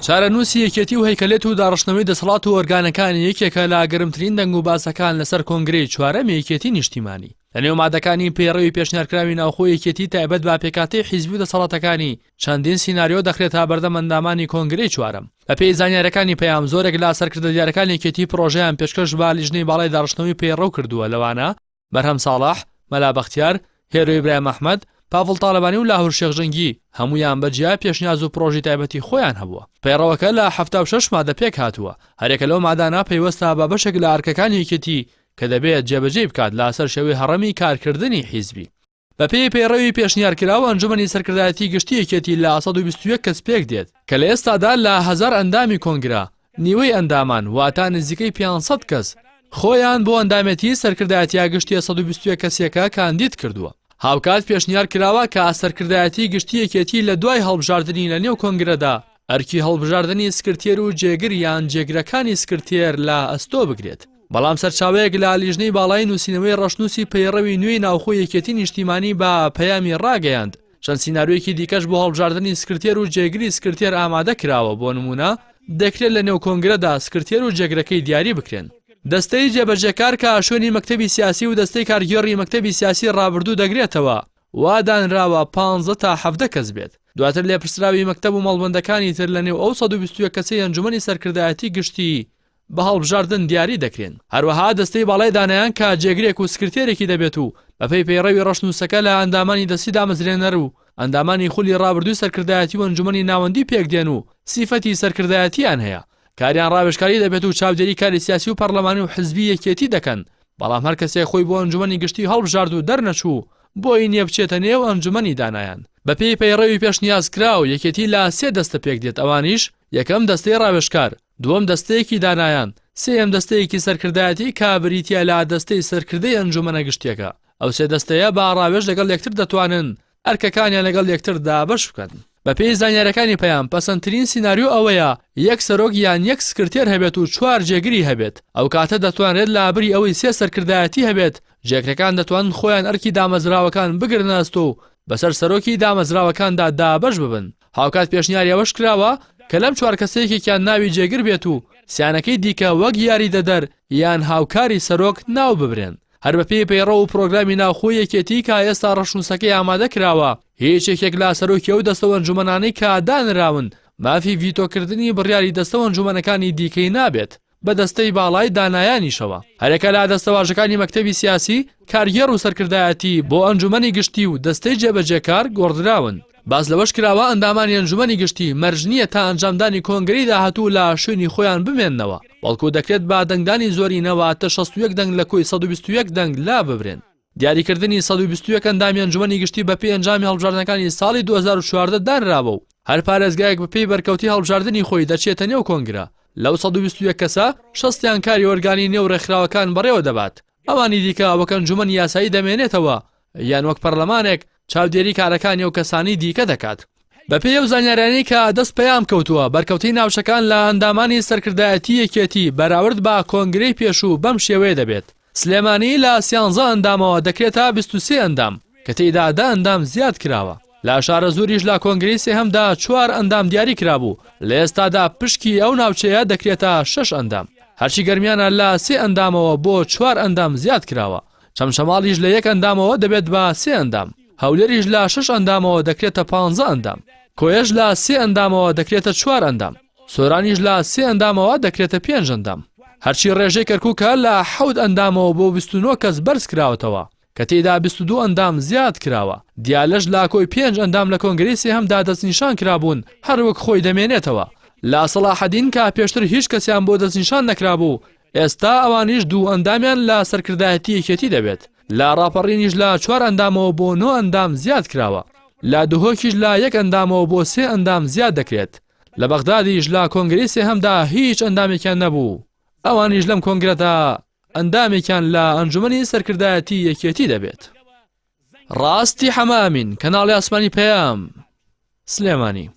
چارەنووسی یەکێتی و هەیکەلێت و داڕشتنەوەی دەسەڵات و ئۆرگانەکانی یەکێکە لە گەرمترین دەنگ و باسەکان لەسەر کۆنگرەی چوارەم یەکێتی نیشتیمانی. لەنێو مادەکانی پێڕەوی پێشنیارکراوی ناوخۆی یەکێتی تایبەت بە پێکهاتەی حیزبی و دەسەڵاتەکانی چەندین سیناریۆ دەخرێتە بەردەم ئەندامانی کۆنگرەی چوارەم. بە پێی زانیاریەکانی پەیام زۆرێک لە سەرکردە دیارەکانی یەکێتی پرۆژەیان پێشکەش بە لیژنەی باڵای داڕشتنەوەی پێڕەو کردووە، لەوانە بەرهەم ساڵح، مەلا بەختیار، هێرۆ ئیبراهیم ئەحمەد، پاڤڵ تاڵەبانی و لاهور شێخجەنگی هەمویان بەجیا پێشنیاز و پرۆژی تایبەتی خۆیان هەبووە. پەیڕەوەکە لە 76 مادە پێک هاتووە. هەرێکە لەو مادانە پەیوەستە بە بەشێک لە ئارکەکانی یەکێتی کە دەبێت جێبەجێ بکات لەسەر شێوەی هەڕەمی کارکردنی حیزبی. بە پێی پەیڕەوی پێشنیارکراوە ئەنجومەنی سەرکردایەتی گشتی یەکێتی لە 121 کەس پێک دێت کە لە ئێستادا لە 1000 ئەندامی کۆنگرا نیوەی ئەندامان واتە نزیکەی 500 کەس خۆیان بۆ ئەندامەتی سەرکردایەتیە گشتی 121 کەسێکە کاندید کردووە. هاوکات پێشنیار کراوە کە سەرکردایەتی گشتی یەکێتی لە دوای هەڵبژاردننی لە نێو کۆنگرەدا ئەرکی هەڵبژاردننی سکرتێر و جێگر یان جێگرەکانی سکرتێر لە ئەستۆ بگرێت. بەڵام سەرچاوەیەک لە لیژنەی باڵای نووسینەوەی ڕەشنووسی پەیڕەوی نوێی ناوخۆی یەکێتی نیشتیمانی بە پەیامی ڕاگەیاند چەند سیناریۆیەکی دیکەش بۆ هەڵبژاردننی سکرتێر و جێگری سکرتێر ئامادە کراوە. بۆ نمونە دەکرێت لە نێو کۆنگرەدا سکرتێر و جێگرەکەی دیاری بکرێن. دەستەی جێبەجێکار کە شوێنی مەکتەبی سیاسی و دەستەی کارگێڕی مەکتەبی سیاسی ڕابردوو دەگرێتەوە وا دانراوە 15 تا 17 کەس بێت. دواتر لێپرسراوی مەکتەب و مەڵبەندەکانی تر لە نێو ئەو 121 کەسەی ئەنجومەنی سەرکردایەتی گشتی بە هەڵبژاردن دیاری دەکرێن. هەروەها دەستەی باڵای دانایان کە جێگرێک و سکرتێرێکی دەبێت و بەپێی پەیڕەوی ڕەشنووسەکە لە ئەندامانی دەستی دامەزرێنەر و ئەندامانی خولی ڕابردووی سەرکردایەتی و ئەنجومەنی ناوەندی پێکدێن و سیفەتی سەرکردایەتیان هەیە. کاریان ڕاوێژکاری دەبێت و چاودێری کاری سیاسی و پەرلەمانی و حزبی یەکێتی دەکەن. بەڵام هەر کەسێک خۆی بۆ ئەنجومەنی گشتی هەڵبژارد و دەرنەچوو بۆی نییە بچێتە نێو ئەنجومەنی دانایان. بەپێی پەیڕەوی پێشنیازکراو یەکێتی لە 3 دەستە پێک دێت. ئەوانیش: یەکەم دەستەی ڕاوێژکار، دووەم دەستەیەکی دانایان، سێم دەستەیەکی سەرکردایەتی کە بریتە لە دەستەی سەرکردەی ئەنجومەنە گشتیەکە. ئەو سێ دەستەیە بە ڕاوێژ لەگەڵ یەکتر دەتوانن ئەرکەکانیان لەگەڵ یەکتردا بەش بکەن. بە پێی زانیاریەکانی پەیام پەسەندترین سیناریۆ ئەوەیە یەک سەرۆک یان یەک سکرتێر هەبێت و 4 جێگری هەبێت. ئەو کاتە دەتوانرێت لە بری ئەوەی 3 سەرکردایەتی هەبێت جێگرەکان دەتوانن خۆیان ئەرکی دامەزراوەکان بگرنە ئەستۆ و بەسەر سەرۆکی دامەزراوەکاندا دابەش ببن. هاوکات پێشنیاری ئەوەش کراوە کە لەم 4 کەسێکێکیان ناوی جێگر بێت و سیانەکەی دیکە وەک یاری دەدەر یان هاوکاری سەرۆک ناو ببرێن. هەر بەپێی پەیڕەو و پرۆگرامی ناوخۆی یەکێتی کە ئێستا ڕەشنووسەکەی ئامادە کراوە هیچ یەکێک لە سەرۆکی ئەو دەستە ئەنجومەنانەی کە دانراون مافی ڤیتۆکردنی بڕیاری دەستە ئەنجومەنەکانی دیکەی نابێت بە دەستەی باڵای دانایانیشەوە. هەرێکە لە دەستەواژەکانی مەکتەبی سیاسی، کارگێڕ و سەرکردایەتی بۆ ئەنجومەنی گشتی و دەستەی جێبەجێکار گۆڕدراون. باز لەوەش کراوە ئەندامانی ئەنجومەنی گشتی مەرج نییە تا ئەنجامدانی کۆنگرەی داهاتوو لە شوێنی خۆیان بمێننەوە، بەڵکو دەکرێت با دەنگدانی زۆرینەوە تا 61 دەنگ لە کۆی 121 دەنگ لا ببرێن. دیاریکردنی 121 ئەندامی ئەنجومەنی گشتی بە پێی ئەنجامی هەڵبژاردنەکانی ساڵی 2014 دانراوە و هەر پارێزگایەک بە پێی بەرکەوتی هەڵبژاردننی خۆی دەچێتە نێو کۆنگرە. لەو 121 کەسە 60یان کاری ئۆرگانی نێو ڕێکخراوەکان بەڕێوە دەبات. ئەوانی دیکە وەک ئەنجومەنی یاسایی دەمێنێتەوە یان وەک پەرلەمانێک چاودێری کارەکانی ئەو کەسانی دیکە دەکات. بەپێی ئەو زانیاریانەی کە دەست پەیام کەوتووە بەرکەوتەی ناوچەکان لە ئەندامانی سەرکردایەتی یەکێتی بەراورد بە کۆنگرەی پێشوو بەم شێوەیە دەبێت: سلێمانی لە 13 ئەندامەوە دەکرێتە 23 ئەندام کە تێیدا 10 ئەندام زیاد کراوە. لە شارە زوریش لە کۆنگرەی سێهەمدا 4 ئەندام دیاری کرابوو، لە ئێستادا پشکی ئەو ناوچەیە دەکرێتە 6 ئەندام. هەرچی گەرمیانە لە 3 ئەندامەوە بۆ 4 ئەندام زیاد کراوە. چەمشەماڵیش لە 1 ئەندامەوە دەبێت بە 3 ئەندام. هەولێریش لە 6 ئەندامەوە دەکرێتە 15 ئەندام. کۆیەش لە 3 ئەندامەوە دەکرێتە 4 ئەندام. سۆرانیش لە 3 ئەندامەوە دەکرێتە 5 ئەندام. هەرچی ڕێژەی کەرکووکە لە 7 ئەندامەوە بۆ 29 کەس بەرز کراوەتەوە کە تێیدا 22 ئەندام زیاد کراوە. دیالەش لا کۆی 5 ئەندام لە کۆنگرەی سێهەمدا دەستنیشان کرابوون هەروەک خۆی دەمێنێتەوە. لا سەلاحەدین کە پێشتر هیچ کەسیان بۆ دەستنیشان نەکرابوو ئێستا ئەوانیش 2 ئەندامیان لە سەرکردایەتی یەکێتی دەبێت. لە ڕاپەڕینیش لە 4 ئەندامەوە بۆ 9 ئەندام زیاد کراوە. لە دوهۆکیش لە 1 ئەندامەوە بۆ 3 ئەندام زیاد دەکرێت. لە بەغدادیش لە کۆنگرەی سێهەمدا هیچ ئەندامێکیان نەبوو. ئەوانیش لەم کۆنگرەدا ئەندامێکیان لە ئەنجومەنی سەرکردایەتی یەکێتی دەبێت. ڕاستی حەمامین، کەناڵی ئاسمانی پەیام، سلێمانی.